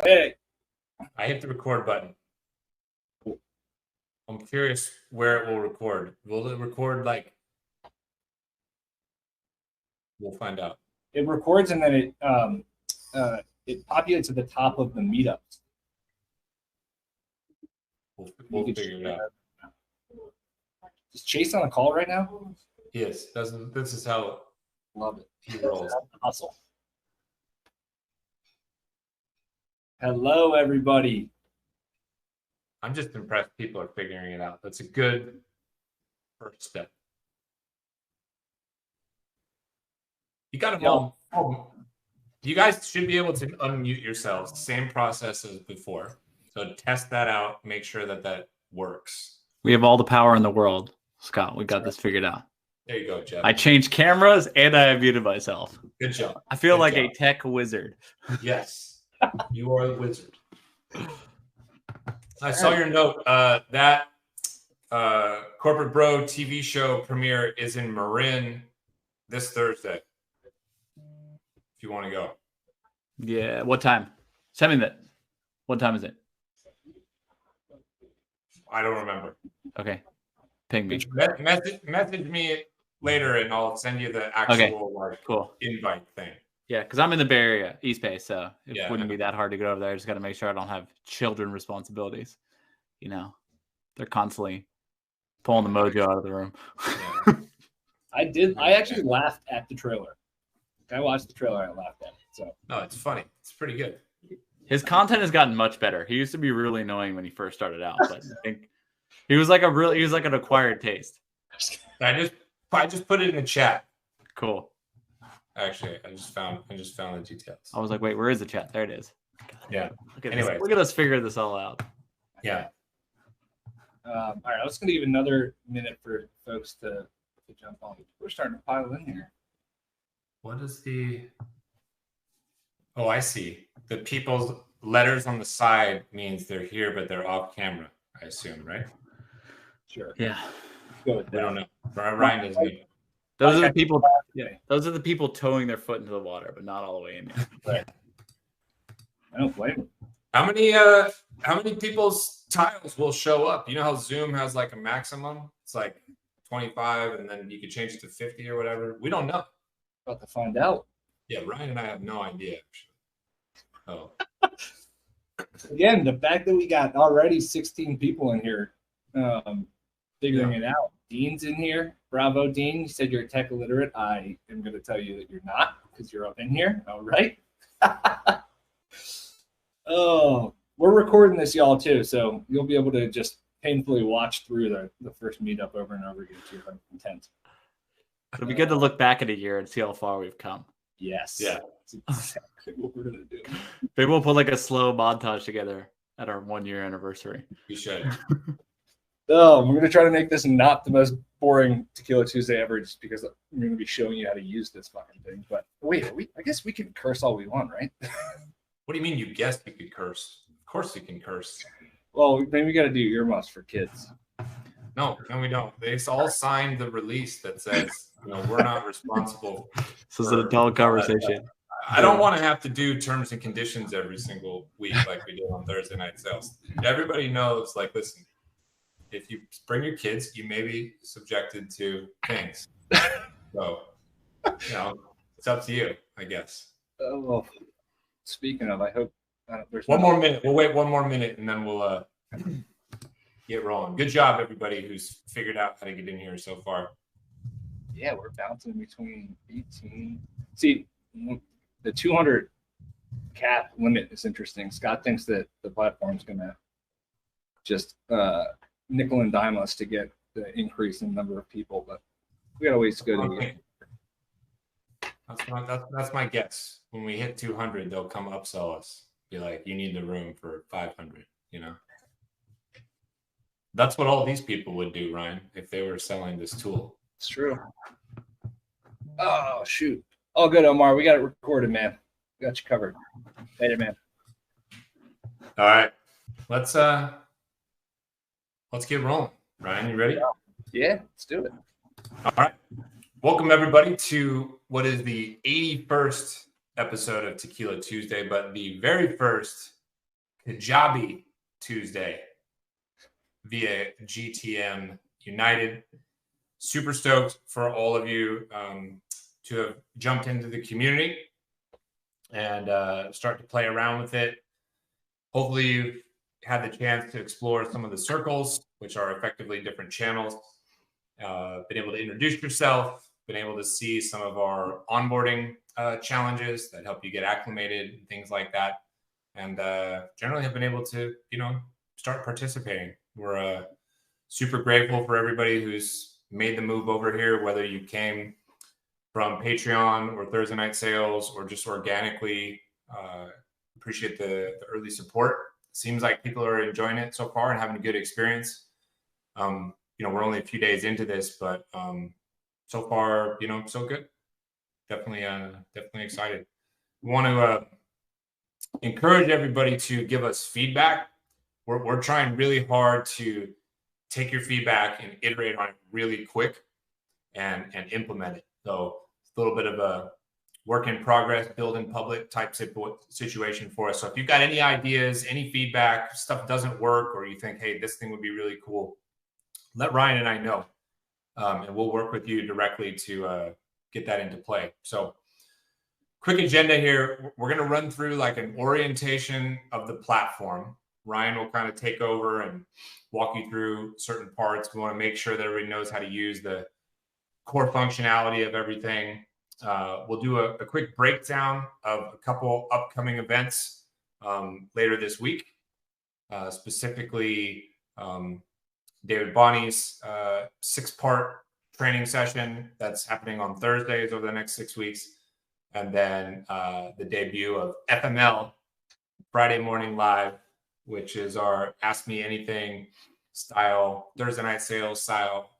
Hey, I hit the record button. I'm curious where it will record. Will it record like? We'll find out. it records and then it populates at the top of the meetups. We'll figure it out. Is Chase on a call right now? Yes, this is how Love it. he rolls. Hustle. Hello, everybody. I'm just impressed people are figuring it out. That's a good first step. You got them all. You guys should be able to unmute yourselves. Same process as before. So test that out. Make sure that works. We have all the power in the world, Scott. We got this figured out. There you go, Jeff. I changed cameras and I muted myself. Good job. I feel Good like job. a tech wizard. Yes, you are the wizard. I saw your note. That Corporate Bro TV show premiere is in Marin this Thursday. If you want to go. Yeah. What time? Send me that. What time is it? I don't remember. Okay. Ping me. Message me later, and I'll send you the actual cool invite thing. Yeah, because I'm in the Bay Area, East Bay, so it Yeah. wouldn't be that hard to get over there. I just got to make sure I don't have children responsibilities. You know, they're constantly pulling the mojo out of the room. Yeah. I actually laughed at the trailer. I watched the trailer and I laughed at it. So No, it's funny. It's pretty good. His content has gotten much better. He used to be really annoying when he first started out, but I think he was like an acquired taste. I just put it in the chat. Cool. Actually, I just found the details. I was like, wait, where is the chat? There it is. Yeah. Look at Anyways. look at us figure this all out. Yeah. all right, I was going to give another minute for folks to jump on. We're starting to pile in here. What is the? Oh, I see. The people's letters on the side means they're here, but they're off camera. I assume, right? Sure. Yeah. Go with We that. don't know. Ryan doesn't. Know. Those are the people. Yeah. Those are the people towing their foot into the water, but not all the way in yet. Right. I don't blame them. How many people's tiles will show up? You know how Zoom has like a maximum? It's like 25, and then you can change it to 50 or whatever. We don't know. About to find out. Yeah, Ryan and I have no idea. Actually. Oh. Again, the fact that we got already 16 people in here figuring it out. Dean's in here. Bravo, Dean. You said you're tech illiterate. I am going to tell you that you're not because you're up in here. All right. Oh, we're recording this, y'all, too. So you'll be able to just painfully watch through the first meetup over and over again to your intent. It'll be good to look back at a year and see how far we've come. Yes. Yeah. That's exactly what we're going to do. Maybe we'll put like a slow montage together at our 1-year anniversary. We should. Oh, we're going to try to make this not the most boring Tequila Tuesday ever just because I'm going to be showing you how to use this fucking thing. But wait, I guess we can curse all we want, right? What do you mean you guessed you could curse? Of course you can curse. Well, then we got to do earmuffs for kids. No, we don't. They all signed the release that says, we're not responsible. This is an adult conversation. I don't want to have to do terms and conditions every single week like we do on Thursday night sales. Everybody knows, like, listen, if you bring your kids, you may be subjected to things. So, it's up to you, I guess. Oh, well, speaking of, I hope there's one more minute. We'll wait one more minute, and then we'll get rolling. Good job, everybody who's figured out how to get in here so far. Yeah, we're bouncing between 18. See, the 200 cap limit is interesting. Scott thinks that the platform's going to just nickel and dime us to get the increase in number of people, but we got a ways to go to get. That's my guess. When we hit 200, they'll come upsell us. Be like, you need the room for 500, That's what all these people would do, Ryan, if they were selling this tool. It's true. Oh, shoot. Oh, good, Omar. We got it recorded, man. We got you covered. Later, man. All right. Let's get rolling. Ryan, you ready? Yeah, let's do it. All right. Welcome, everybody, to what is the 81st episode of Tequila Tuesday, but the very first Kajabi Tuesday via GTM United. Super stoked for all of you to have jumped into the community and start to play around with it. Hopefully you've had the chance to explore some of the circles, which are effectively different channels, been able to introduce yourself, been able to see some of our onboarding challenges that help you get acclimated and things like that. And generally have been able to, start participating. We're super grateful for everybody who's made the move over here, whether you came from Patreon or Thursday Night Sales or just organically. Appreciate the early support. Seems like people are enjoying it so far and having a good experience. We're only a few days into this, but so far, so good. Definitely excited. We want to encourage everybody to give us feedback. We're trying really hard to take your feedback and iterate on it really quick and implement it. So it's a little bit of a work in progress, build in public type situation for us. So if you've got any ideas, any feedback, stuff doesn't work, or you think, hey, this thing would be really cool, let Ryan and I know. And we'll work with you directly to get that into play. So quick agenda here. We're going to run through like an orientation of the platform. Ryan will kind of take over and walk you through certain parts. We want to make sure that everybody knows how to use the core functionality of everything. We'll do a quick breakdown of a couple upcoming events later this week, specifically David Bonney's 6-part training session that's happening on Thursdays over the next 6 weeks. And then the debut of FML Friday Morning Live, which is our Ask Me Anything style, Thursday Night Sales style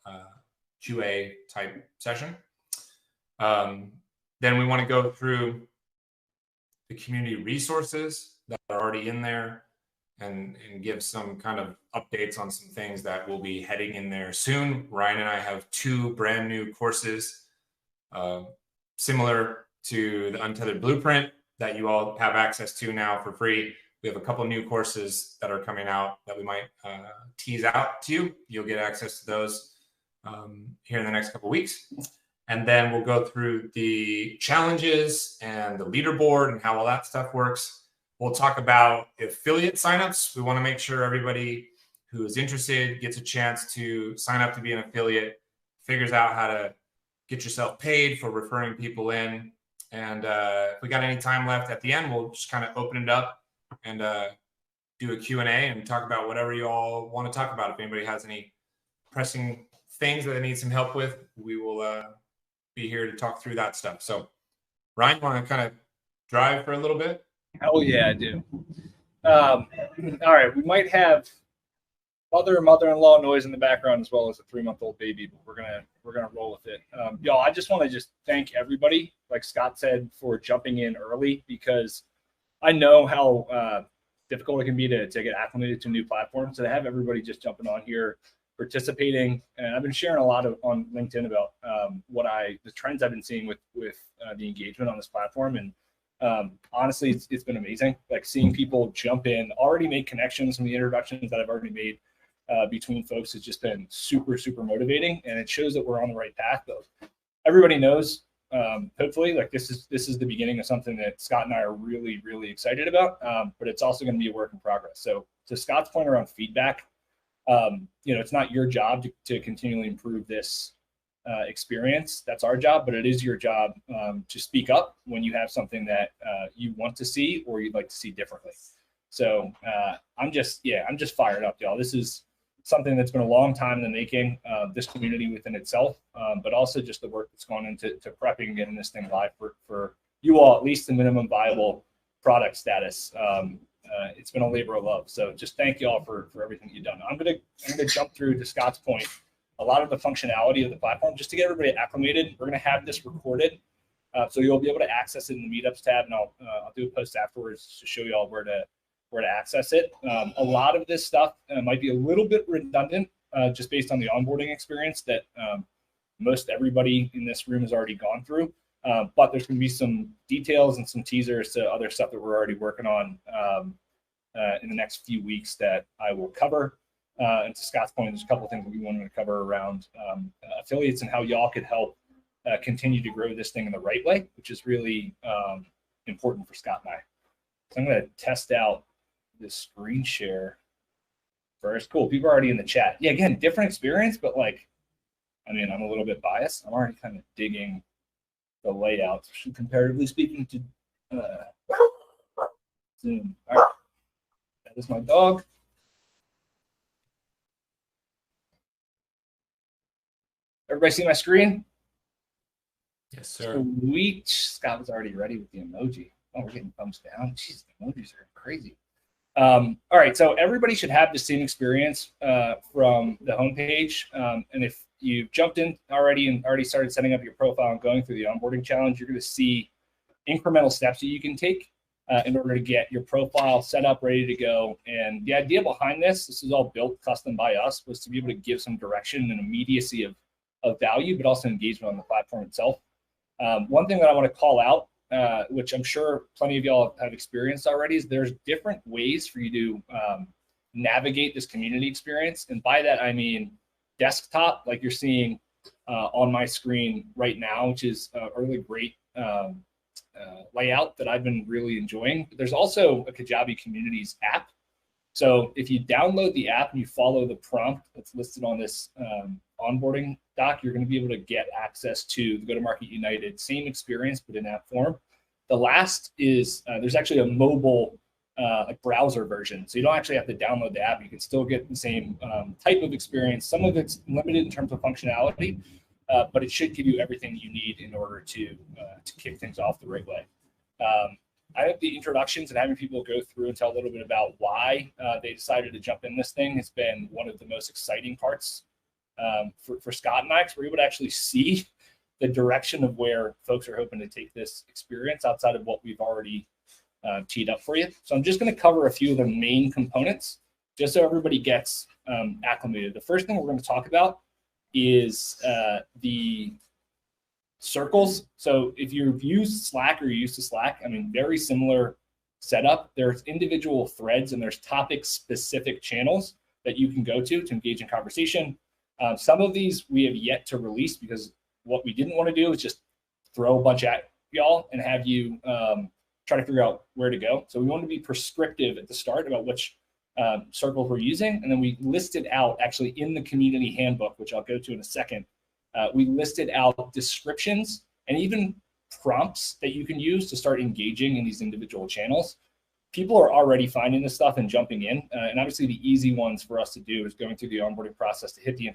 QA type session. Then we want to go through the community resources that are already in there and give some kind of updates on some things that will be heading in there soon. Ryan and I have 2 brand new courses similar to the Untethered Blueprint that you all have access to now for free. We have a couple new courses that are coming out that we might tease out to you. You'll get access to those here in the next couple of weeks. And then we'll go through the challenges and the leaderboard and how all that stuff works. We'll talk about affiliate signups. We want to make sure everybody who is interested gets a chance to sign up to be an affiliate, figures out how to get yourself paid for referring people in. And if we got any time left at the end, we'll just kind of open it up and do a Q&A and talk about whatever you all want to talk about. If anybody has any pressing things that they need some help with, we will be here to talk through that stuff. So, Ryan, you want to kind of drive for a little bit? Oh yeah, I do. All right, we might have mother-in-law noise in the background as well as a 3-month-old baby, but we're gonna roll with it. Y'all, I just want to thank everybody, like Scott said, for jumping in early, because I know how difficult it can be to get acclimated to a new platform. So to have everybody just jumping on here, participating, and I've been sharing a lot on LinkedIn about the trends I've been seeing with the engagement on this platform, and honestly, it's been amazing. Like seeing people jump in, already make connections, and the introductions that I've already made between folks has just been super, super motivating, and it shows that we're on the right path. Though everybody knows, hopefully, like this is the beginning of something that Scott and I are really, really excited about. But it's also going to be a work in progress. So to Scott's point around feedback, it's not your job to continually improve this experience. That's our job, but it is your job to speak up when you have something that you want to see or you'd like to see differently. So I'm just fired up, y'all. This is something that's been a long time in the making, this community within itself, but also just the work that's gone into prepping and getting this thing live for you all, at least the minimum viable product status. It's been a labor of love. So just thank you all for everything you've done. I'm gonna jump through, to Scott's point, a lot of the functionality of the platform just to get everybody acclimated. We're gonna have this recorded, so you'll be able to access it in the meetups tab, and I'll do a post afterwards to show you all where to access it. A lot of this stuff might be a little bit redundant, just based on the onboarding experience that most everybody in this room has already gone through. But there's going to be some details and some teasers to other stuff that we're already working on in the next few weeks that I will cover. And to Scott's point, there's a couple of things that we wanted to cover around affiliates and how y'all could help continue to grow this thing in the right way, which is really important for Scott and I. So I'm going to test out this screen share first. Cool. People are already in the chat. Yeah, again, different experience, but like, I mean, I'm a little bit biased. I'm already kind of digging the layout, comparatively speaking to Zoom. All right. That is my dog. Everybody see my screen? Yes, sir. Sweet. Scott was already ready with the emoji. Oh, we're getting thumbs down. Jeez, the emojis are crazy. All right, so everybody should have the same experience from the homepage. And if you've jumped in already and already started setting up your profile and going through the onboarding challenge, you're going to see incremental steps that you can take in order to get your profile set up, ready to go. And the idea behind this is all built custom by us, was to be able to give some direction and immediacy of value, but also engagement on the platform itself. One thing that I want to call out, which I'm sure plenty of y'all have experienced already, is there's different ways for you to navigate this community experience. And by that, I mean desktop, like you're seeing on my screen right now, which is a really great layout that I've been really enjoying. But there's also a Kajabi Communities app. So if you download the app and you follow the prompt that's listed on this onboarding doc, you're going to be able to get access to the Go-to-Market United same experience, but in app form. The last is there's actually a mobile browser version. So you don't actually have to download the app. You can still get the same type of experience. Some of it's limited in terms of functionality, but it should give you everything you need in order to kick things off the right way. I think the introductions and having people go through and tell a little bit about why they decided to jump in this thing has been one of the most exciting parts for Scott and I, because we're able to actually see the direction of where folks are hoping to take this experience outside of what we've already teed up for you. So I'm just going to cover a few of the main components just so everybody gets acclimated. The first thing we're going to talk about is the circles. So if you've used Slack or you're used to Slack, I mean, very similar setup. There's individual threads and there's topic specific channels that you can go to engage in conversation. Some of these we have yet to release because what we didn't want to do is just throw a bunch at y'all and have you try to figure out where to go. So we want to be prescriptive at the start about which circles we're using. And then we listed out actually in the community handbook, which I'll go to in a second, we listed out descriptions and even prompts that you can use to start engaging in these individual channels. People are already finding this stuff and jumping in. And obviously the easy ones for us to do is going through the onboarding process to hit the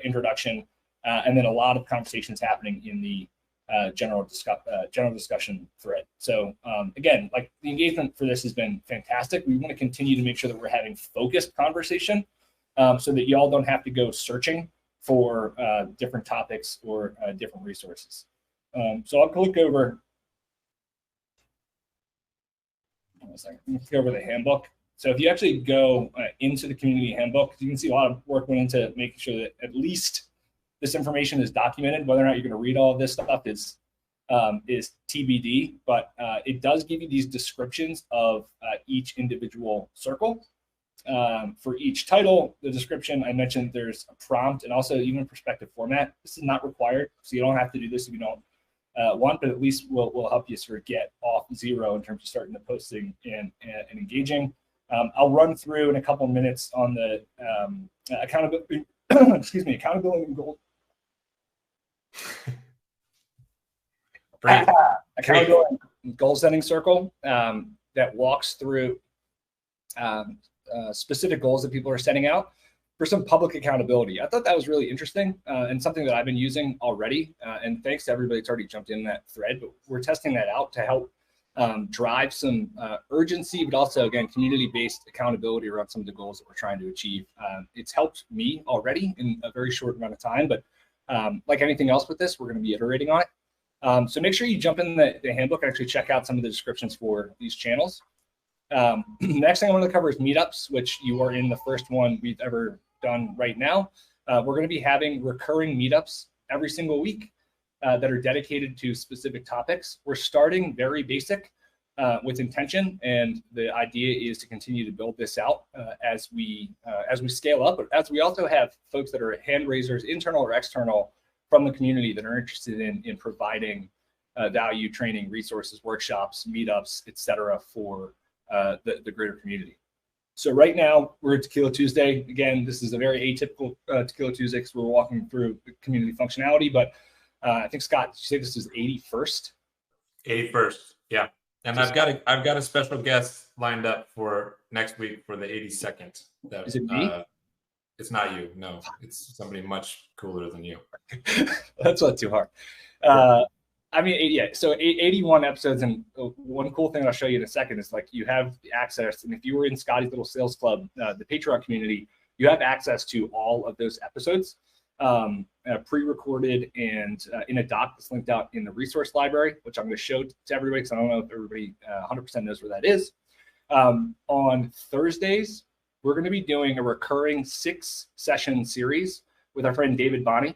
introduction, and then a lot of conversations happening in the general discussion thread. So again, like the engagement for this has been fantastic. We want to continue to make sure that we're having focused conversation so that y'all don't have to go searching for different topics or different resources. So I'll click over. Let's go over the handbook. So if you actually go into the community handbook, you can see a lot of work went into making sure that at least this information is documented. Whether or not you're going to read all of this stuff is TBD, but it does give you these descriptions of each individual circle. For each title, the description, I mentioned there's a prompt and also even a perspective format. This is not required, so you don't have to do this if you don't want, but at least will help you sort of get off zero in terms of starting the posting and engaging. I'll run through in a couple of minutes on the accountability, accountability and goal. Accountability and goal setting circle that walks through specific goals that people are setting out for some public accountability. I thought that was really interesting and something that I've been using already. And thanks to everybody that's already jumped in that thread, but we're testing that out to help drive some urgency, but also, again, community-based accountability around some of the goals that we're trying to achieve. It's helped me already in a very short amount of time, but like anything else with this, we're going to be iterating on it. So make sure you jump in the handbook and actually check out some of the descriptions for these channels. Next thing I want to cover is meetups, which you are in the first one we've ever done right now. We're going to be having recurring meetups every single week that are dedicated to specific topics. We're starting very basic. with intention, and the idea is to continue to build this out as we scale up. But as we also have folks that are hand raisers, internal or external, from the community that are interested in providing value, training, resources, workshops, meetups, etc., for the greater community. So right now we're at Tequila Tuesday. Again, this is a very atypical Tequila Tuesday because we're walking through community functionality. But I think, Scott, did you say this is 81st? 81st, yeah. And I've got a special guest lined up for next week for the 82nd. Is it me? It's not you. No, it's somebody much cooler than you. That's not too hard. I mean, yeah. So 81 episodes, and one cool thing I'll show you in a second is like you have access. And if you were in Scotty's Little Sales Club, the Patreon community, you have access to all of those episodes, pre-recorded and in a doc that's linked out in the resource library, which I'm going to show to everybody because I don't know if everybody 100% knows where that is. On Thursdays, we're going to be doing a recurring 6-session series with our friend David Bonney.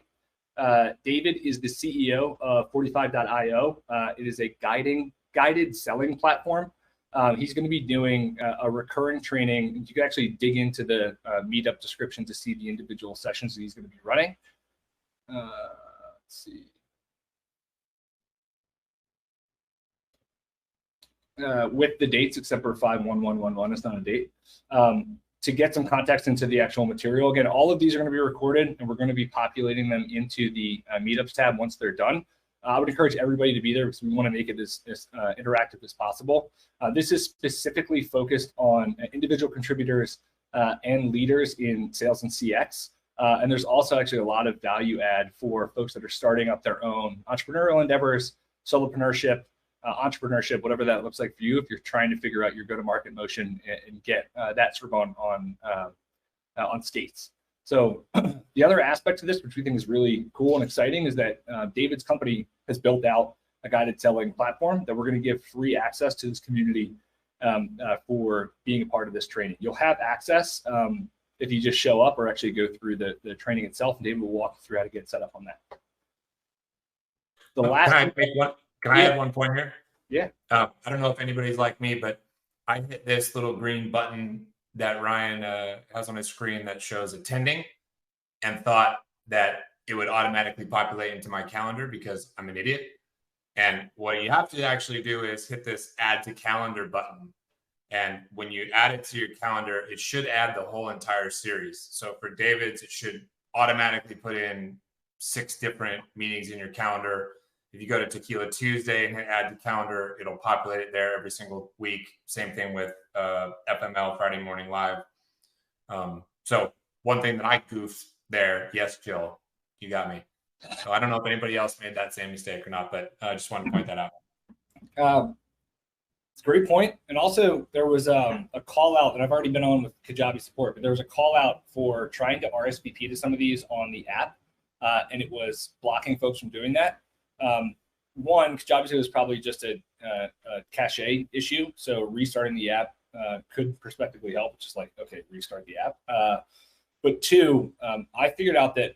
David is the CEO of 45.io. It is a guided selling platform. He's going to be doing a recurring training. You can actually dig into the meetup description to see the individual sessions that he's going to be running. Let's see. With the dates, except for 5/1/1/11, it's not a date. To get some context into the actual material. Again, all of these are going to be recorded, and we're going to be populating them into the meetups tab once they're done. I would encourage everybody to be there because we want to make it as interactive as possible. This is specifically focused on individual contributors and leaders in sales and CX. And there's also actually a lot of value add for folks that are starting up their own entrepreneurial endeavors, solopreneurship, entrepreneurship, whatever that looks like for you, if you're trying to figure out your go-to-market motion and get that sort of on skates. So the other aspect to this, which we think is really cool and exciting, is that David's company has built out a guided selling platform that we're going to give free access to this community for being a part of this training. You'll have access if you just show up or actually go through the training itself, and David will walk you through how to get set up on that. The last Can I add one point here? Yeah. I don't know if anybody's like me, but I hit this little green button that Ryan has on his screen that shows attending, and thought that it would automatically populate into my calendar because I'm an idiot. And what you have to actually do is hit this add to calendar button. And when you add it to your calendar, it should add the whole entire series. So for David's, it should automatically put in 6 different meetings in your calendar. If you go to Tequila Tuesday and hit add to calendar, it'll populate it there every single week. Same thing with FML Friday Morning Live. So one thing that I goofed there, yes, Jill, you got me. So I don't know if anybody else made that same mistake or not, but I just wanted to point that out. It's a great point. And also there was a call out that I've already been on with Kajabi support, but there was a call out for trying to RSVP to some of these on the app, and it was blocking folks from doing that. One, Kajabi was probably just a cache issue. So restarting the app could prospectively help. Just like, okay, restart the app. But two, I figured out that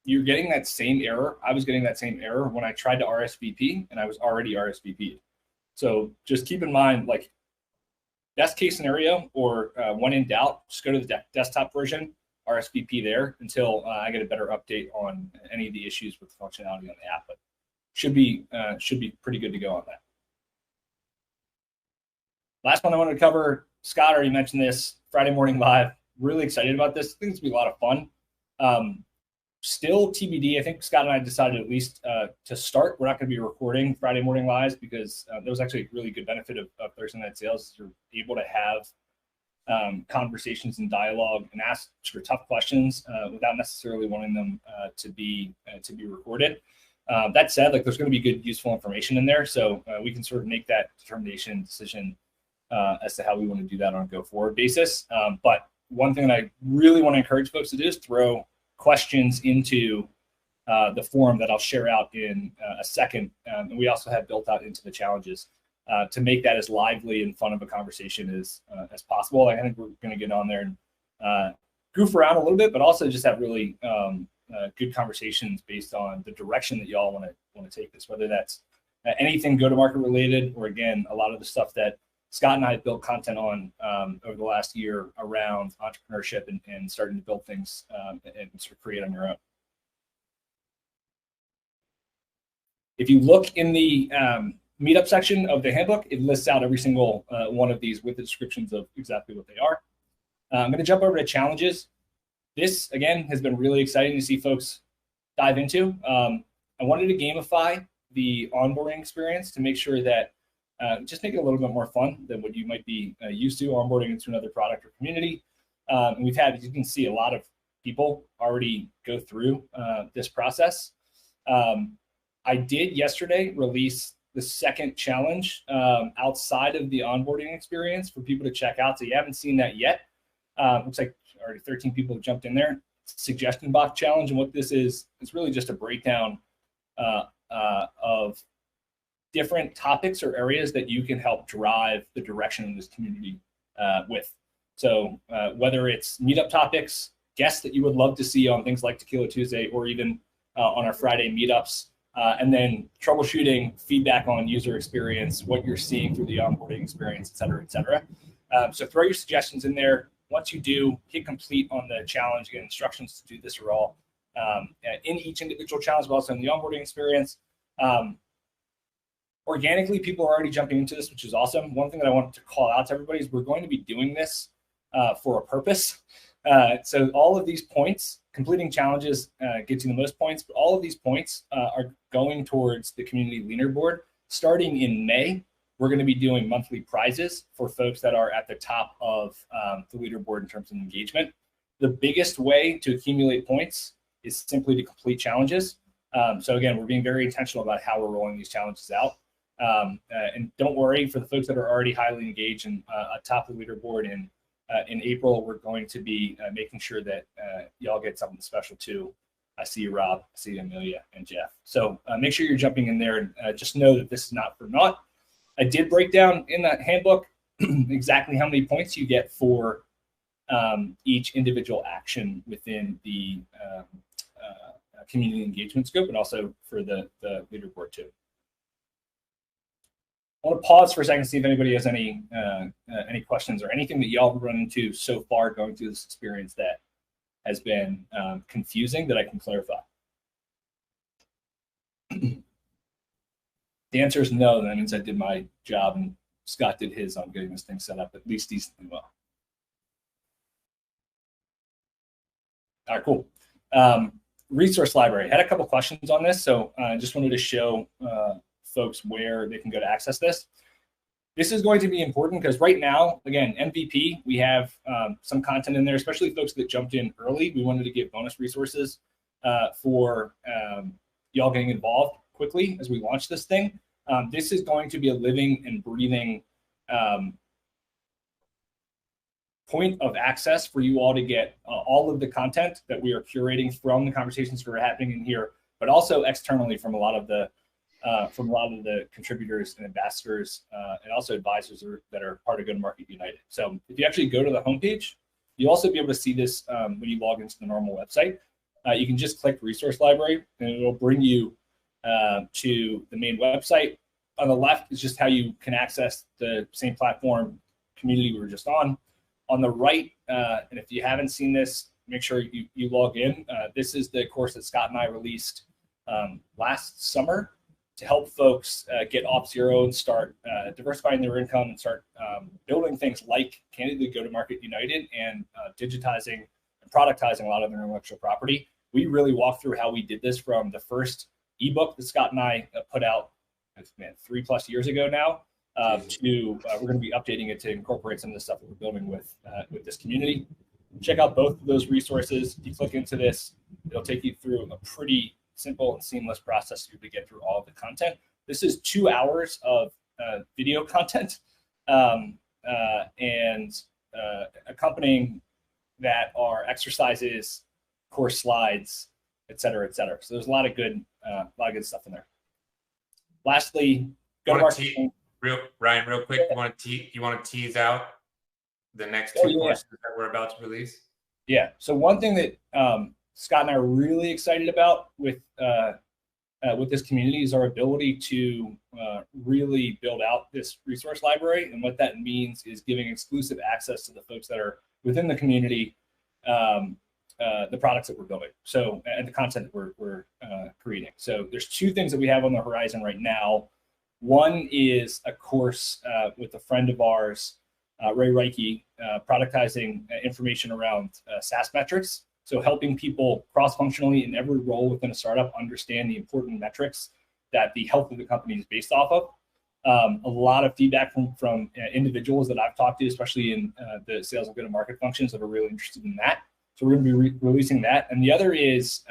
you're getting that same error. I was getting that same error when I tried to RSVP, and I was already RSVP'd. So just keep in mind, like, best case scenario, or when in doubt, just go to the desktop version, RSVP there until I get a better update on any of the issues with the functionality on the app. But should be pretty good to go on that. Last one I wanted to cover, Scott already mentioned this, Friday Morning Live. Really excited about this. I think it's going to be a lot of fun. Still TBD. I think Scott and I decided at least to start. We're not going to be recording Friday Morning Lives because there was actually a really good benefit of Thursday Night Sales. You're able to have conversations and dialogue and ask for tough questions without necessarily wanting them to be recorded. That said, like, there's going to be good, useful information in there, so we can sort of make that decision as to how we want to do that on a go-forward basis. But one thing that I really want to encourage folks to do is throw questions into the forum that I'll share out in a second. And we also have built out into the challenges to make that as lively and fun of a conversation as possible. I think we're going to get on there and goof around a little bit, but also just have really good conversations based on the direction that y'all want to take this, whether that's anything go-to-market related, or again, a lot of the stuff that Scott and I have built content on over the last year around entrepreneurship and starting to build things and sort of create on your own. If you look in the meetup section of the handbook, it lists out every single one of these with the descriptions of exactly what they are. I'm going to jump over to challenges. This, again, has been really exciting to see folks dive into. I wanted to gamify the onboarding experience to make sure that just make it a little bit more fun than what you might be used to onboarding into another product or community. And we've had, as you can see, a lot of people already go through this process. I did yesterday release the second challenge outside of the onboarding experience for people to check out. So you haven't seen that yet. Looks like already 13 people have jumped in there. Suggestion box challenge. And what this is, it's really just a breakdown of different topics or areas that you can help drive the direction of this community with. So whether it's meetup topics, guests that you would love to see on things like Tequila Tuesday, or even on our Friday meetups, and then troubleshooting, feedback on user experience, what you're seeing through the onboarding experience, et cetera, et cetera. So throw your suggestions in there. Once you do, hit complete on the challenge. Get instructions to do this are all in each individual challenge, but also in the onboarding experience. Organically, people are already jumping into this, which is awesome. One thing that I want to call out to everybody is we're going to be doing this for a purpose. So all of these points, completing challenges gets you the most points, but all of these points are going towards the community leaderboard. Starting in May, we're going to be doing monthly prizes for folks that are at the top of the leaderboard in terms of engagement. The biggest way to accumulate points is simply to complete challenges. So again, we're being very intentional about how we're rolling these challenges out. And don't worry, for the folks that are already highly engaged and atop the leaderboard in April, we're going to be making sure that y'all get something special too. I see you, Rob. I see you, Amelia and Jeff. So make sure you're jumping in there, and just know that this is not for naught. I did break down in that handbook exactly how many points you get for each individual action within the community engagement scope, and also for the leaderboard too. I want to pause for a second to see if anybody has any questions or anything that y'all run into so far going through this experience that has been confusing that I can clarify. The answer is no. That means I did my job and Scott did his on getting this thing set up at least decently well. All right, cool. Resource library. I had a couple questions on this, so I just wanted to show folks where they can go to access this. This is going to be important because right now, again, MVP, we have some content in there, especially folks that jumped in early. We wanted to give bonus resources for y'all getting involved quickly as we launch this thing. This is going to be a living and breathing point of access for you all to get all of the content that we are curating from the conversations that are happening in here, but also externally from a lot of the contributors and ambassadors and also advisors that are part of Go-to-Market United. So if you actually go to the homepage, you'll also be able to see this when you log into the normal website. You can just click Resource Library, and it will bring you to the main website. On the left is just how you can access the same platform community we were just on. On the right, and if you haven't seen this, make sure you log in. This is the course that Scott and I released last summer to help folks get off zero and start diversifying their income and start building things like candidly Go-to-Market United and digitizing and productizing a lot of their intellectual property. We really walked through how we did this from the first ebook that Scott and I put out, 3+ years ago now, to we're going to be updating it to incorporate some of the stuff that we're building with this community. Check out both of those resources. If you click into this, it'll take you through a pretty simple and seamless process to get through all of the content. This is 2 hours of video content and accompanying that are exercises, course slides, et cetera, et cetera. So there's a lot of good stuff in there. Lastly, Ryan, real quick, you want to tease out the next two courses that we're about to release? Yeah. So one thing that Scott and I are really excited about with with this community is our ability to really build out this resource library. And what that means is giving exclusive access to the folks that are within the community, the products that we're building. So, and the content that we're creating. So there's two things that we have on the horizon right now. One is a course with a friend of ours, Ray Reiki, productizing information around SaaS metrics. So helping people cross-functionally in every role within a startup understand the important metrics that the health of the company is based off of. A lot of feedback from individuals that I've talked to, especially in the sales and go-to-market functions, that are really interested in that. So we're going to be releasing that. And the other is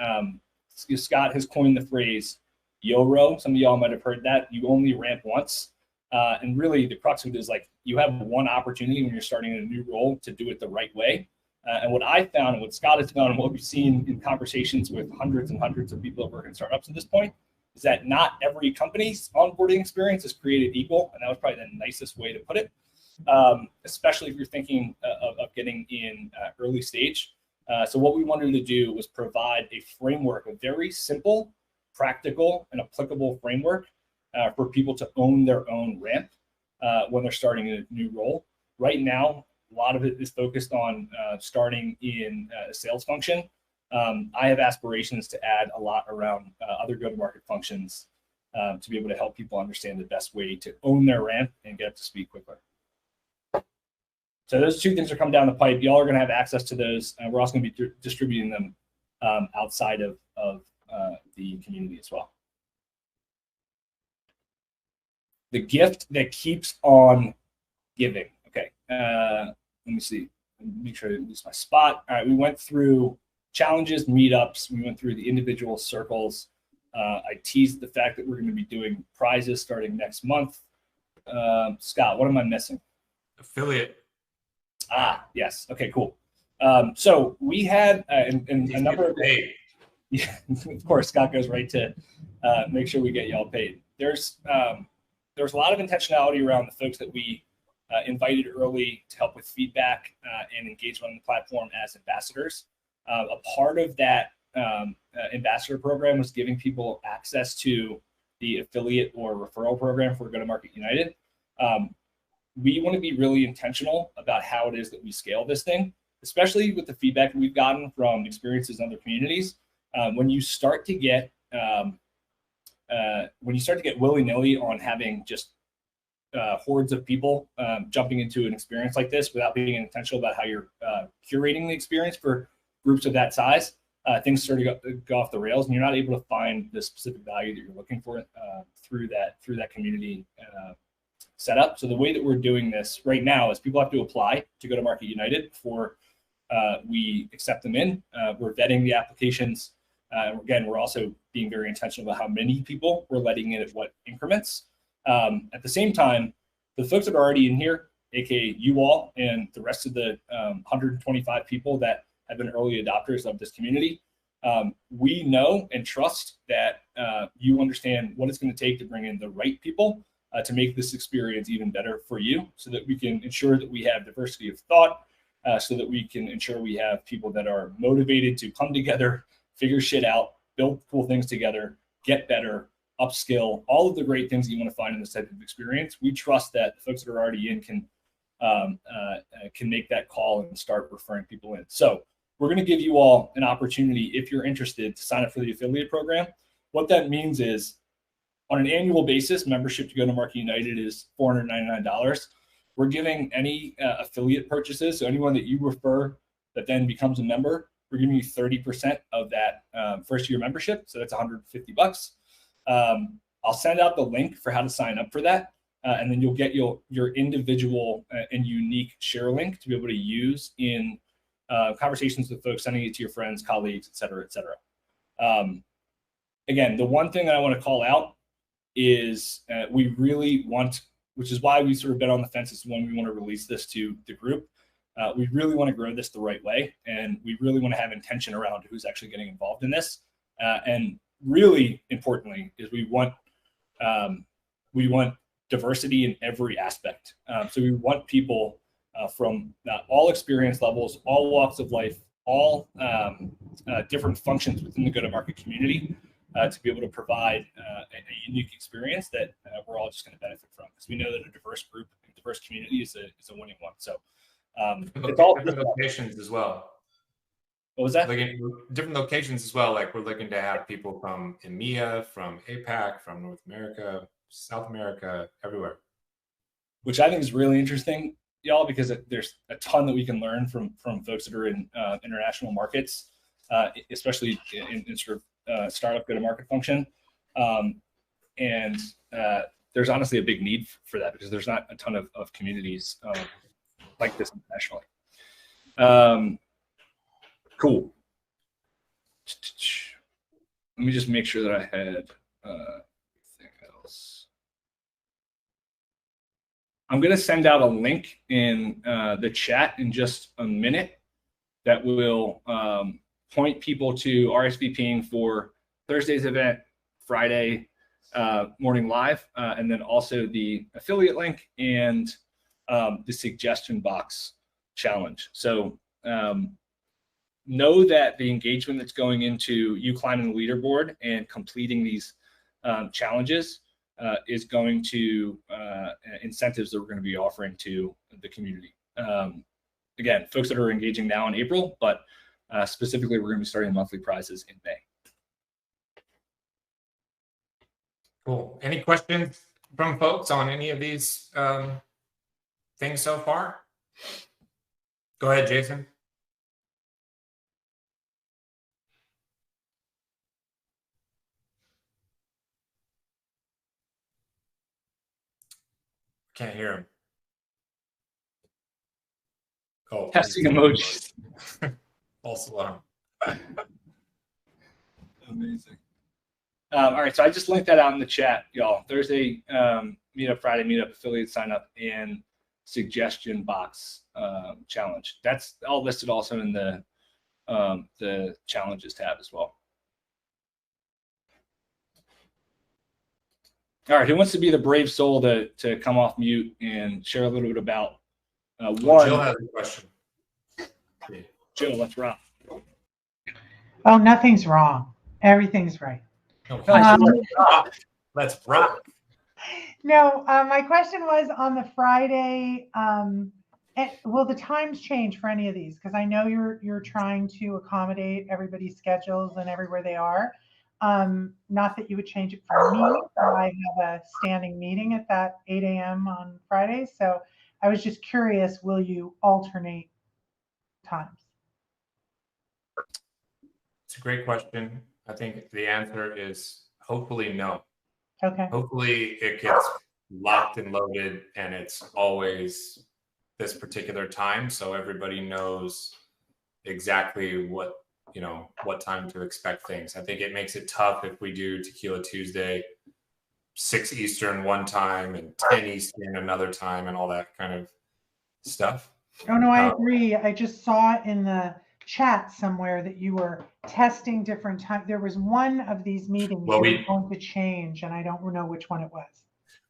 Scott has coined the phrase YORO. Some of y'all might have heard that. You only ramp once. And really the crux of it is like you have one opportunity when you're starting in a new role to do it the right way. And what I found and what Scott has found and what we've seen in conversations with hundreds and hundreds of people that work in startups at this point is that not every company's onboarding experience is created equal. And that was probably the nicest way to put it, especially if you're thinking of getting in early stage. So what we wanted to do was provide a framework, a very simple, practical, and applicable framework for people to own their own ramp when they're starting a new role. Right now, a lot of it is focused on starting in a sales function. I have aspirations to add a lot around other go-to-market functions to be able to help people understand the best way to own their ramp and get up to speed quicker. So those two things are coming down the pipe. Y'all are going to have access to those. We're also going to be distributing them outside of the community as well. The gift that keeps on giving. Okay. Let me see. Make sure I didn't lose my spot. All right. We went through challenges, meetups. We went through the individual circles. I teased the fact that we're going to be doing prizes starting next month. Scott, what am I missing? Affiliate. Yes. Okay, cool. So we had a number of paid. Yeah, of course, Scott goes right to make sure we get y'all paid. There's a lot of intentionality around the folks that we invited early to help with feedback and engagement on the platform as ambassadors. A part of that ambassador program was giving people access to the affiliate or referral program for Go-to-Market United. We want to be really intentional about how it is that we scale this thing, especially with the feedback that we've gotten from experiences in other communities. When you start to get willy-nilly on having just hordes of people jumping into an experience like this without being intentional about how you're curating the experience for groups of that size, things start to go off the rails, and you're not able to find the specific value that you're looking for through that community setup. So the way that we're doing this right now is people have to apply to Go-to-Market United before we accept them in. We're vetting the applications. Again, we're also being very intentional about how many people we're letting in at what increments. At the same time, the folks that are already in here, aka you all and the rest of the 125 people that have been early adopters of this community, we know and trust that you understand what it's going to take to bring in the right people to make this experience even better for you, so that we can ensure that we have diversity of thought, so that we can ensure we have people that are motivated to come together, figure shit out, build cool things together, get better, upskill, all of the great things that you want to find in this type of experience. We trust that the folks that are already in can make that call and start referring people in. So we're going to give you all an opportunity, if you're interested, to sign up for the affiliate program. What that means is, on an annual basis, membership to Go-to-Market United is $499. We're giving any affiliate purchases, so anyone that you refer that then becomes a member, we're giving you 30% of that first year membership. So that's $150. I'll send out the link for how to sign up for that. And then you'll get your individual and unique share link to be able to use in conversations with folks, sending it to your friends, colleagues, et cetera, et cetera. Again, the one thing that I want to call out is we really want, which is why we've sort of been on the fence as to when we want to release this to the group. We really want to grow this the right way, and we really want to have intention around who's actually getting involved in this. And really importantly is we want diversity in every aspect. So we want people from all experience levels, all walks of life, all different functions within the go-to-market community. to be able to provide a unique experience that we're all just going to benefit from, because we know that a diverse group, a diverse community is a winning one. So it's all different locations as well. What was that? Different locations as well. Like we're looking to have people from EMEA, from APAC, from North America, South America, everywhere. Which I think is really interesting, y'all, because there's a ton that we can learn from folks that are in international markets, especially in sort of startup go-to-market function. And there's honestly a big need for that, because there's not a ton of communities like this internationally. Cool. Let me just make sure that I had anything else. I'm going to send out a link in the chat in just a minute that will point people to RSVPing for Thursday's event, Friday morning live, and then also the affiliate link and the suggestion box challenge. So know that the engagement that's going into you climbing the leaderboard and completing these challenges is going to incentives that we're going to be offering to the community. Again, folks that are engaging now in April, but specifically we're going to be starting monthly prizes in May. Cool. Any questions from folks on any of these things so far? Go ahead, Jason. Can't hear him. Oh, Testing emojis. False alarm. Amazing. All right, so I just linked that out in the chat, y'all. Thursday meetup, Friday meetup, affiliate sign up, and suggestion box challenge. That's all listed also in the challenges tab as well. All right, who wants to be the brave soul to come off mute and share a little bit about one? Jill has a question. Jill, let's rock. Oh, nothing's wrong. Everything's right. Let's rock. No, my question was on the Friday. Will the times change for any of these? Because I know you're trying to accommodate everybody's schedules and everywhere they are. Not that you would change it for me. I have a standing meeting at that 8 a.m. on Friday. So I was just curious, will you alternate times? It's a great question. I think the answer is hopefully no. Okay. Hopefully it gets locked and loaded and it's always this particular time, so everybody knows exactly what time to expect things. I think it makes it tough if we do Tequila Tuesday 6 Eastern one time and 10 Eastern another time and all that kind of stuff. Oh no, I agree. I just saw in the chat somewhere that you were testing different times. There was one of these meetings you were going to change, and I don't know which one it was.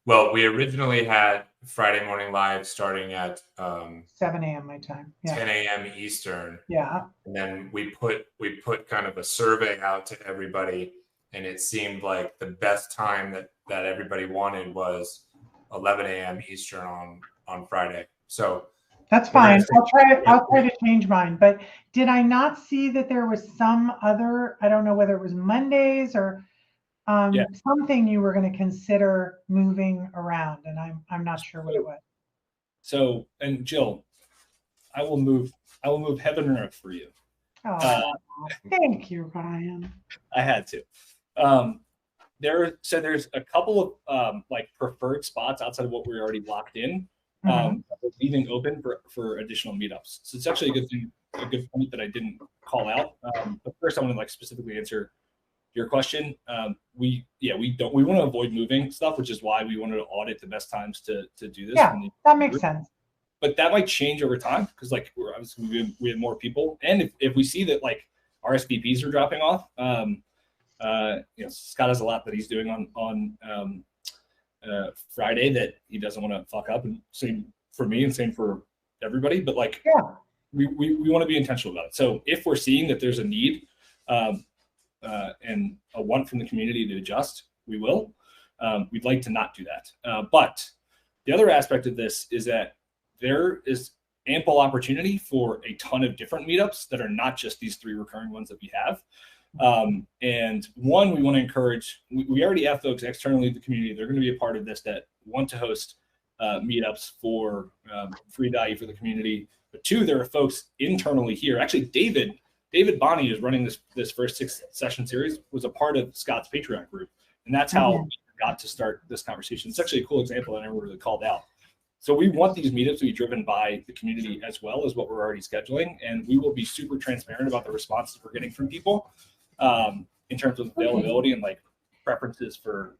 Well, we originally had Friday morning live starting at 7 a.m. my time. Yeah. 10 a.m. Eastern. Yeah. And then we put kind of a survey out to everybody, and it seemed like the best time that everybody wanted was 11 a.m. Eastern on Friday. So that's fine. I'll try to change mine. But did I not see that there was some other? I don't know whether it was Mondays or something you were going to consider moving around, and I'm not sure what it was. So, and Jill, I will move heaven and earth for you. Oh, thank you, Ryan. I had to. There's a couple of like preferred spots outside of what we're already locked in, leaving open for additional meetups. So it's actually a good point that I didn't call out. But first, I want to like specifically answer your question. We want to avoid moving stuff, which is why we wanted to audit the best times to do this. Yeah, that makes sense. But that might change over time because like we have more people, and if we see that like RSVPs are dropping off, Scott has a lot that he's doing on Friday that he doesn't want to fuck up, and same for me and same for everybody. But like, we want to be intentional about it. So if we're seeing that there's a need, and a want from the community to adjust, we will. We'd like to not do that. But the other aspect of this is that there is ample opportunity for a ton of different meetups that are not just these 3 recurring ones that we have. And one, we want to encourage, we already have folks externally in the community, they're going to be a part of this, that want to host meetups for free value for the community. But 2, there are folks internally here. Actually, David Bonney is running this first 6 session series, was a part of Scott's Patreon group. And that's how we got to start this conversation. It's actually a cool example I never really called out. So we want these meetups to be driven by the community as well as what we're already scheduling. And we will be super transparent about the responses we're getting from people in terms of availability and like preferences for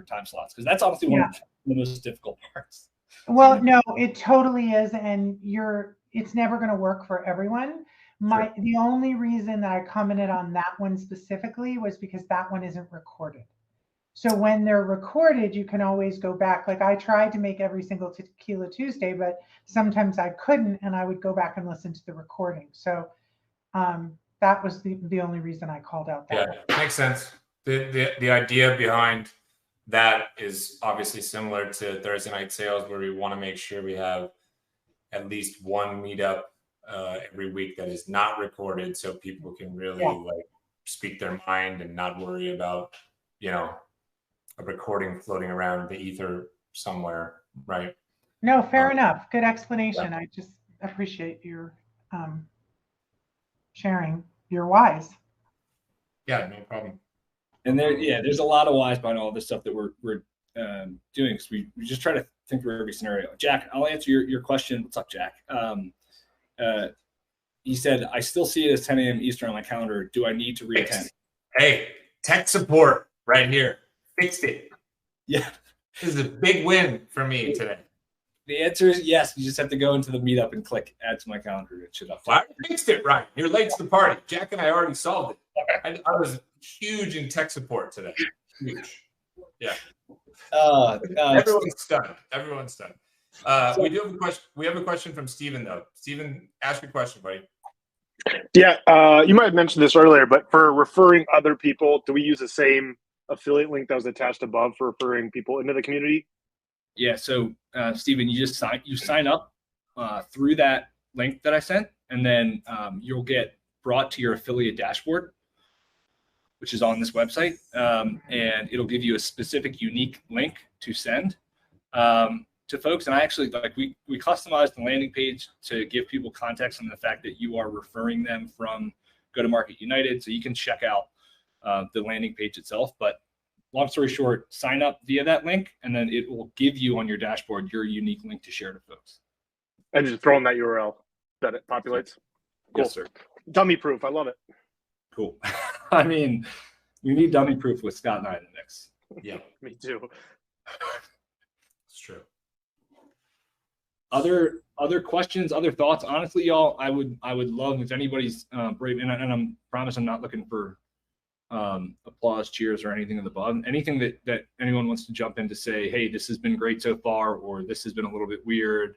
time slots. Because that's honestly one of the most difficult parts. Well, no, it totally is. And it's never going to work for everyone. The only reason that I commented on that one specifically was because that one isn't recorded. So when they're recorded, you can always go back. Like I tried to make every single Tequila Tuesday, but sometimes I couldn't, and I would go back and listen to the recording. So that was the only reason I called out that. Yeah, makes sense. The idea behind that is obviously similar to Thursday night sales, where we want to make sure we have at least one meetup every week that is not recorded, so people can really like speak their mind and not worry about, a recording floating around the ether somewhere, right? No, fair enough. Good explanation. Yeah. I just appreciate your sharing your whys. Yeah, no problem. And there's a lot of whys behind all this stuff that we're doing, because we just try to think through every scenario. Jack, I'll answer your question. What's up, Jack? He said, I still see it as 10 a.m. Eastern on my calendar. Do I need to re-attend? Hey, tech support right here. Fixed it. Yeah. This is a big win for me today. The answer is yes. You just have to go into the meetup and click add to my calendar. It should update. Well, I fixed it, Ryan. You're late to the party. Jack and I already solved it. I was huge in tech support today. Huge. Yeah. Everyone's stunned. Everyone's stunned. We do have a question. We have a question from Steven, though. Steven, ask your question, buddy. Yeah, you might have mentioned this earlier, but for referring other people, do we use the same affiliate link that was attached above for referring people into the community? Yeah. So, Steven, you just sign up through that link that I sent, and then you'll get brought to your affiliate dashboard, which is on this website, and it'll give you a specific unique link to send to folks. And I actually we customized the landing page to give people context on the fact that you are referring them from GTM United, so you can check out the landing page itself. But long story short, sign up via that link, and then it will give you on your dashboard your unique link to share to folks. And just throw in that URL that it populates. Cool. Yes, sir. Dummy proof. I love it. Cool. I mean, you need dummy proof with Scott and I in the mix. Yeah, me too. It's true. Other questions, other thoughts? Honestly, y'all, I would love if anybody's brave, and I promise I'm not looking for applause, cheers, or anything of the above. Anything that anyone wants to jump in to say, hey, this has been great so far, or this has been a little bit weird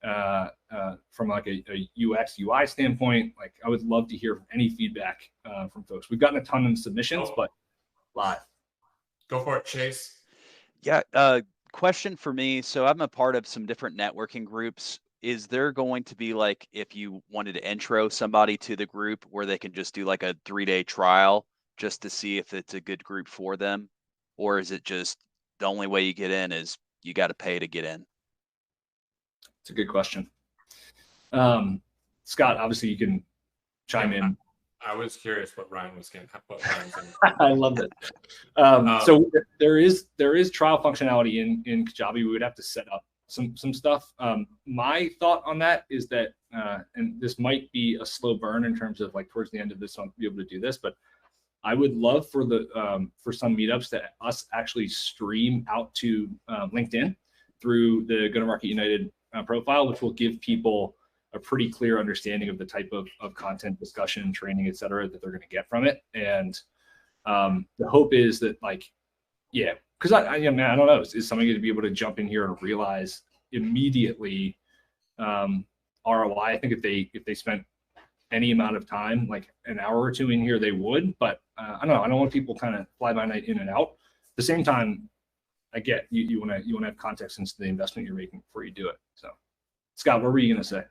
from like a UX UI standpoint. Like, I would love to hear any feedback from folks. We've gotten a ton of submissions, but live. Go for it, Chase. Yeah. Question for me. So I'm a part of some different networking groups. Is there going to be, like, if you wanted to intro somebody to the group, where they can just do like a 3-day trial just to see if it's a good group for them? Or is it just the only way you get in is you got to pay to get in? It's a good question. Scott, obviously you can chime in. I was curious what Ryan was getting. I love it. So there is trial functionality in Kajabi. We would have to set up some stuff. My thought on that is that, and this might be a slow burn in terms of like towards the end of this month to be able to do this, but I would love for for some meetups that us actually stream out to LinkedIn through the Go-to-Market United profile, which will give people a pretty clear understanding of the type of content, discussion, training, et cetera, that they're going to get from it. And the hope is that, like, yeah, because I don't know, is somebody going to be able to jump in here and realize immediately ROI? I think if they spent any amount of time, like an hour or two in here, they would. But I don't know. I don't want people kind of fly by night in and out. At the same time, I get you want to have context into the investment you're making before you do it. So, Scott, what were you going to say?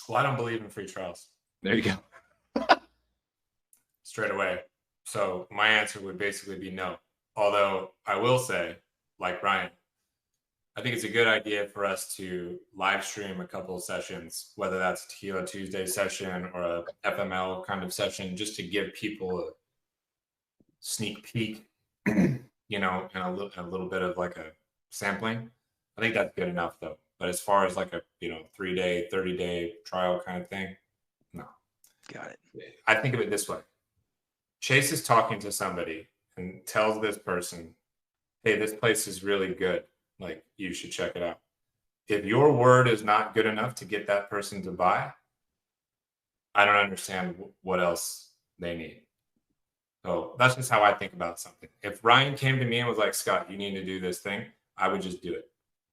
Well, I don't believe in free trials. There you go. Straight away. So my answer would basically be no. Although I will say, like Ryan, I think it's a good idea for us to live stream a couple of sessions, whether that's a Tequila Tuesday session or a FML kind of session, just to give people a sneak peek, you know, and a little bit of like a sampling. I think that's good enough though. But as far as like a, 3-day, 30-day trial kind of thing, no. Got it. I think of it this way. Chase is talking to somebody and tells this person, hey, this place is really good. Like, you should check it out. If your word is not good enough to get that person to buy, I don't understand what else they need. So that's just how I think about something. If Ryan came to me and was like, Scott, you need to do this thing, I would just do it.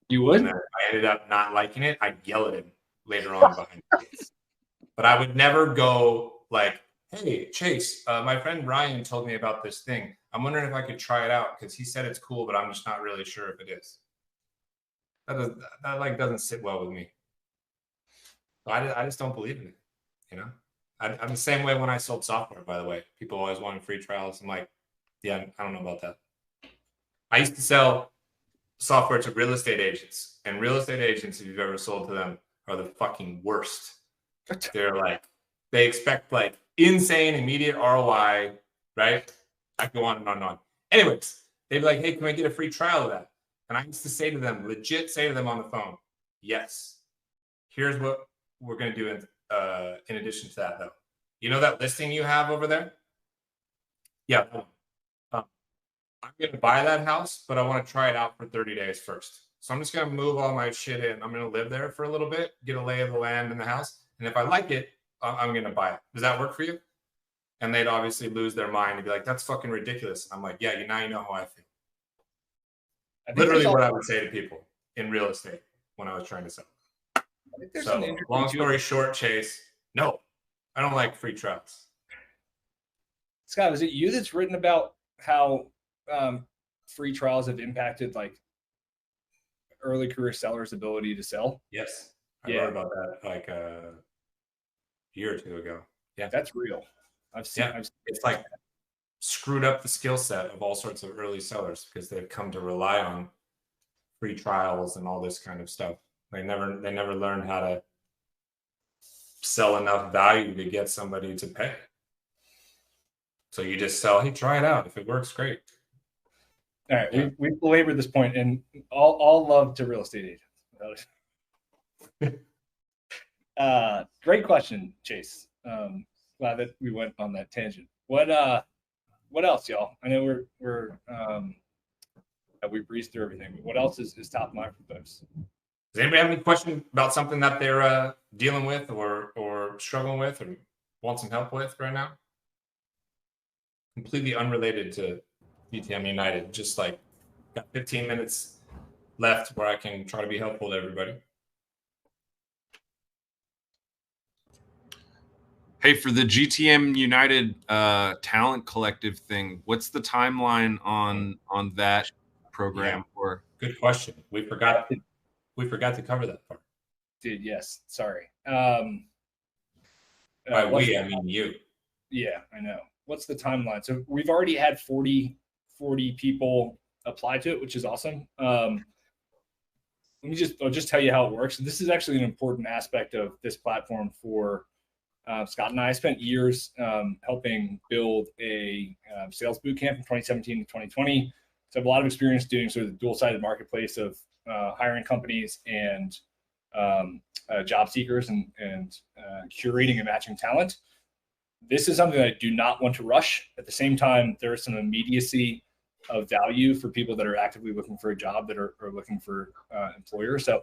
You would? And then if I ended up not liking it, I'd yell at him later on behind the scenes. But I would never go like, hey, Chase, my friend Ryan told me about this thing. I'm wondering if I could try it out because he said it's cool, but I'm just not really sure if it is. That doesn't sit well with me. So I just don't believe in it, you know? I'm the same way when I sold software, by the way. People always wanted free trials. I'm like, yeah, I don't know about that. I used to sell software to real estate agents, and real estate agents, if you've ever sold to them, are the fucking worst. They're like, they expect like insane immediate ROI, right? I can go on and on and on. Anyways, they'd be like, hey, can I get a free trial of that? And I used to say to them, legit say to them on the phone, yes. Here's what we're going to do in addition to that, though. You know that listing you have over there? Yeah. I'm going to buy that house, but I want to try it out for 30 days first. So I'm just going to move all my shit in. I'm going to live there for a little bit, get a lay of the land in the house. And if I like it, I'm going to buy it. Does that work for you? And they'd obviously lose their mind and be like, that's fucking ridiculous. And I'm like, yeah, now you know how I feel. Literally what I would say to people in real estate when I was trying to sell. So long story short, Chase, no, I don't like free trials. Scott, is it you that's written about how free trials have impacted like early career sellers' ability to sell? Yes. I wrote about that like a year or two ago. Yeah. That's real. I've seen it's like screwed up the skill set of all sorts of early sellers because they've come to rely on free trials and all this kind of stuff. They never learned how to sell enough value to get somebody to pay. So you just sell, hey, try it out. If it works, great. All right, yeah. We've belabored this point, and all love to real estate agents. Great question, Chase. Glad that we went on that tangent. What else, y'all? I know we breezed through everything, but what else is top of mind for folks? Does anybody have any question about something that they're dealing with or struggling with or want some help with right now? Completely unrelated to GTM United. Just like got 15 minutes left where I can try to be helpful to everybody. Hey, for the GTM United talent collective thing, what's the timeline on that program? For? Good question. We forgot to cover that part. Dude, yes. Sorry. By we, I mean you. Yeah, I know. What's the timeline? So we've already had 40 people apply to it, which is awesome. I'll just tell you how it works. This is actually an important aspect of this platform for Scott and I. Spent years helping build a sales boot camp from 2017 to 2020. So I have a lot of experience doing sort of the dual-sided marketplace of hiring companies and job seekers and curating and matching talent. This is something that I do not want to rush. At the same time, there is some immediacy of value for people that are actively looking for a job, that are looking for employers. So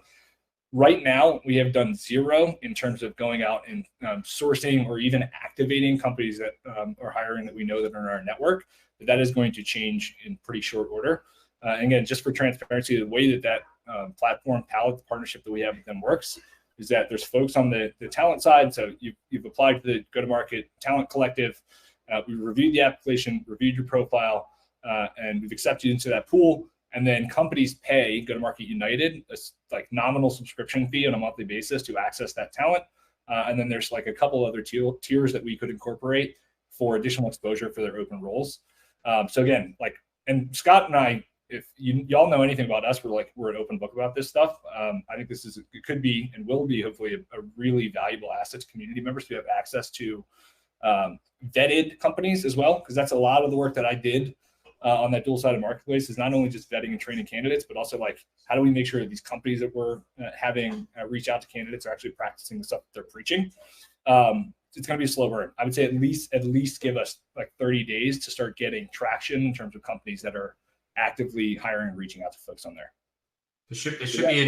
right now, we have done zero in terms of going out and sourcing or even activating companies that are hiring that we know that are in our network. But that is going to change in pretty short order. And again, just for transparency, the way that platform palette, the partnership that we have with them works is that there's folks on the talent side. So you've applied to the go-to-market talent collective. We reviewed the application, reviewed your profile, and we've accepted you into that pool. And then companies pay Go-to-Market United a like nominal subscription fee on a monthly basis to access that talent. And then there's like a couple other tiers that we could incorporate for additional exposure for their open roles. So again, like, and Scott and I, if y'all know anything about us, we're an open book about this stuff. I think it could be and will be hopefully a really valuable asset to community members to have access to vetted companies as well, because that's a lot of the work that I did on that dual-sided marketplace is not only just vetting and training candidates, but also like how do we make sure that these companies that we're having reach out to candidates are actually practicing the stuff that they're preaching. It's going to be a slow burn. I would say at least give us like 30 days to start getting traction in terms of companies that are actively hiring and reaching out to folks on there. It should be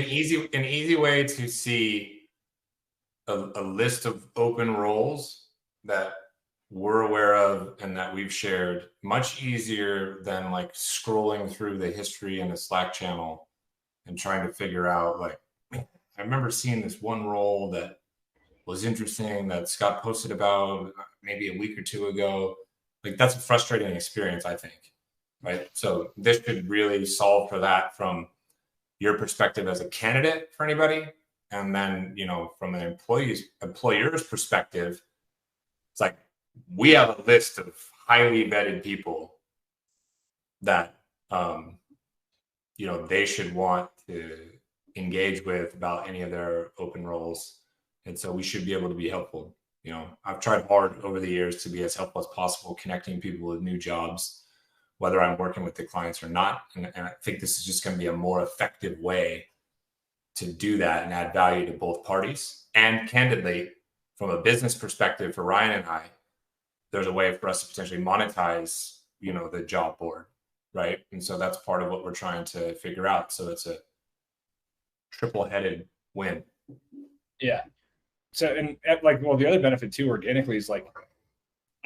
an easy way to see a list of open roles that we're aware of and that we've shared, much easier than like scrolling through the history in a Slack channel and trying to figure out like, I remember seeing this one role that was interesting that Scott posted about maybe a week or two ago. Like that's a frustrating experience, I think, right? So this could really solve for that from your perspective as a candidate for anybody. And then, you know, from an employer's perspective, it's like, we have a list of highly vetted people that, you know, they should want to engage with about any of their open roles. And so we should be able to be helpful. You know, I've tried hard over the years to be as helpful as possible, connecting people with new jobs, whether I'm working with the clients or not. And I think this is just going to be a more effective way to do that and add value to both parties. And candidly, from a business perspective for Ryan and I, there's a way for us to potentially monetize, you know, the job board, right? And so that's part of what we're trying to figure out. So it's a triple-headed win. Yeah. So, and like, well, the other benefit too, organically, is like,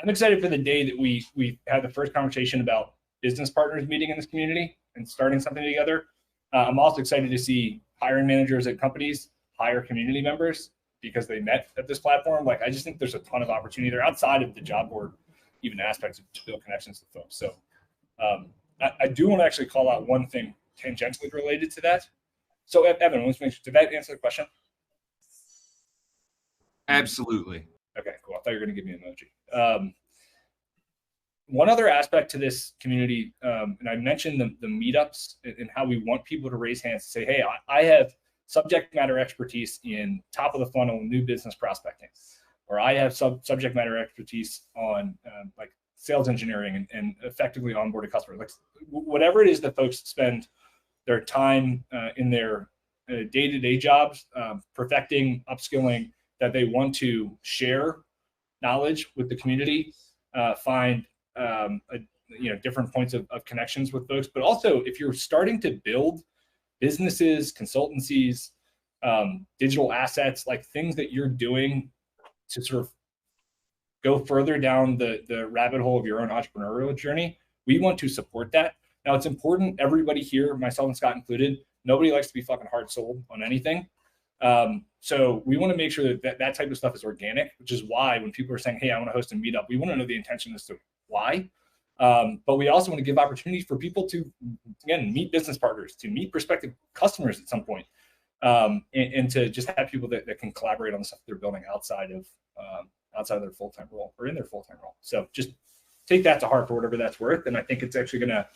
I'm excited for the day that we had the first conversation about business partners meeting in this community and starting something together. I'm also excited to see hiring managers at companies hire community members because they met at this platform. Like, I just think there's a ton of opportunity there outside of the job board, even aspects to build connections with folks. So I do want to actually call out one thing tangentially related to that. So Evan, let's make sure, did that answer the question? Absolutely. Okay, cool. I thought you were going to give me an emoji. One other aspect to this community, and I mentioned the meetups and how we want people to raise hands and say, hey, I have subject matter expertise in top of the funnel new business prospecting, or I have subject matter expertise on like sales engineering and effectively onboarding customers. Like whatever it is that folks spend their time in their day-to-day jobs, perfecting, upskilling, that they want to share knowledge with the community, find different points of connections with folks. But also, if you're starting to build businesses, consultancies, digital assets, like things that you're doing to sort of go further down the rabbit hole of your own entrepreneurial journey, we want to support that. Now, it's important, everybody here, myself and Scott included, nobody likes to be fucking hard sold on anything. So we want to make sure that type of stuff is organic, which is why when people are saying, hey, I want to host a meetup, we want to know the intention as to why. But we also want to give opportunities for people to, again, meet business partners, to meet prospective customers at some point, and to just have people that can collaborate on the stuff they're building outside of their full-time role or in their full-time role. So just take that to heart for whatever that's worth. And I think it's actually going to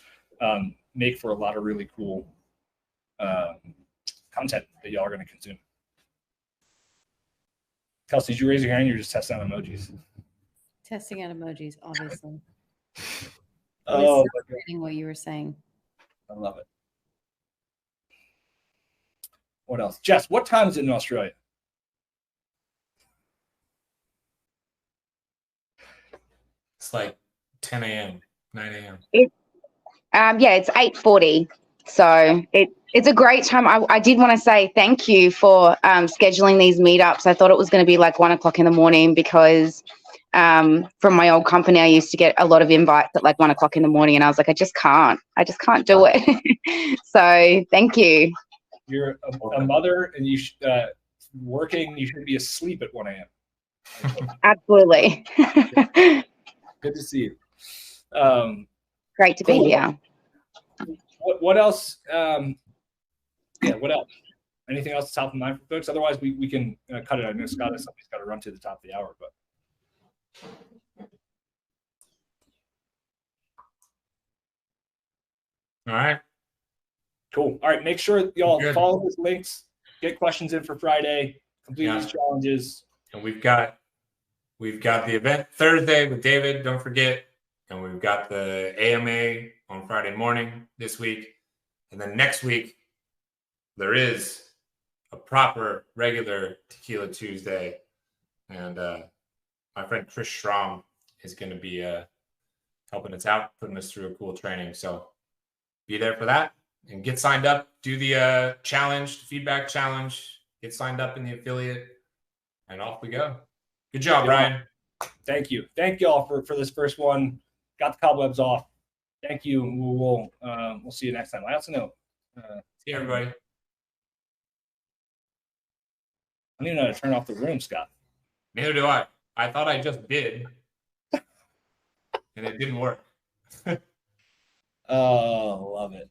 make for a lot of really cool content that y'all are going to consume. Kelsey, did you raise your hand? You're just testing out emojis. Testing out emojis, obviously. Oh, celebrating what you were saying. I love it. What else? Jess, what time is it in Australia? It's like 10 a.m., 9 a.m. It's 8:40. So it's a great time. I did want to say thank you for scheduling these meetups. I thought it was going to be like 1 o'clock in the morning because from my old company, I used to get a lot of invites at like 1 o'clock in the morning, and I was like, I just can't do it. So thank you. You're a mother, and you working. You should be asleep at 1 a.m. Absolutely. Good to see you. Great to be Cool. here. What else? What else? Anything else top of mind for folks? Otherwise, we can cut it. I know somebody's got to run to the top of the hour, but. All right. Cool. All right. Make sure y'all Good. follow those links, get questions in for Friday, complete these challenges. And we've got the event Thursday with David, don't forget. And we've got the AMA on Friday morning this week. And then next week, there is a proper regular Tequila Tuesday. And my friend Chris Schramm is going to be helping us out, putting us through a cool training. So be there for that and get signed up. Do the feedback challenge. Get signed up in the affiliate. And off we go. Good job, Brian. Thank you. Thank y'all for this first one. Got the cobwebs off. Thank you. We'll see you next time. I also know. See you, everybody. I don't even know how to turn off the room, Scott. Neither do I. I thought I just did. And it didn't work. Oh, love it.